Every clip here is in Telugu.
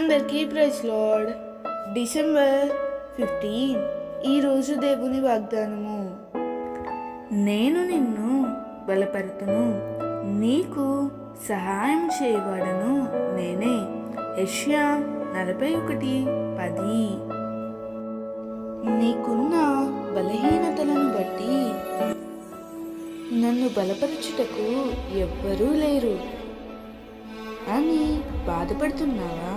అందరికీ ప్రైజ్ లార్డ్. డిసెంబర్ 15 ఈరోజు దేవుని వాగ్దానము. నేను నిన్ను బలపరుతును, నీకు సహాయం చేయవాడను నేనే. యెషయా 41:10. నీకున్న బలహీనతలను బట్టి నన్ను బలపరచుటకు ఎవ్వరూ లేరు అని బాధపడుతున్నావా?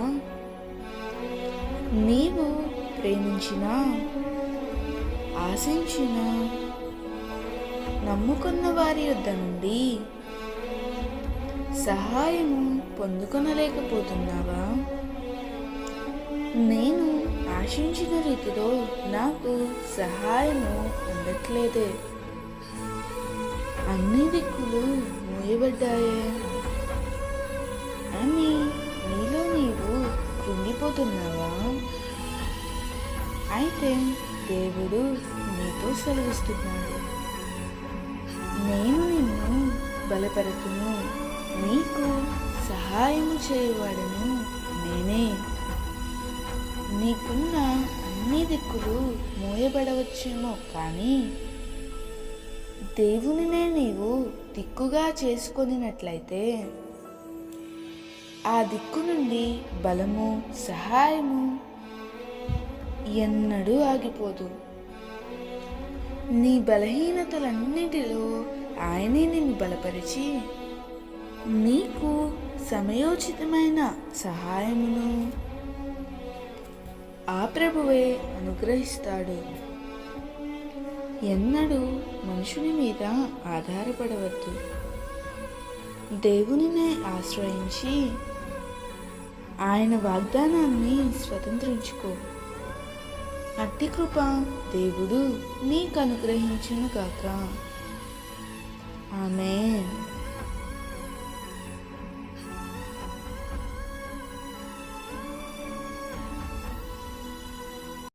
నీవు ప్రేమించిన, ఆశించిన, నమ్ముకున్న వారి యొద్ద నుండి సహాయము పొందుకొనలేకపోతున్నావా? నేను ఆశించిన రీతిలో నాకు సహాయము అందట్లేదే. అన్ని దిక్కులు మూయబడ్డాయే అని నీలో నీవు కృంగిపోతున్నావా? అయితే దేవుడు నీతో సెలవిస్తున్నాడు, నేను నిన్ను బలపరుతును, నీకు సహాయము చేయవాడను నేనే. నీకున్న అన్ని దిక్కులు మూయబడవచ్చేమో, కానీ దేవునినే నీవు దిక్కుగా చేసుకొనినట్లయితే ఆ దిక్కు నుండి బలము, సహాయము ఎన్నడూ ఆగిపోదు. నీ బలహీనతలన్నిటిలో ఆయనే నిన్ను బలపరిచి నీకు సమయోచితమైన సహాయమును ఆ ప్రభువే అనుగ్రహిస్తాడు. ఎన్నడూ మనుషుని మీద ఆధారపడవద్దు. దేవునినే ఆశ్రయించి ఆయన వాగ్దానాన్ని స్వతంత్రించుకో. అట్టి కృప దేవుడు నీకు అనుగ్రహించును గాక. ఆమేన్.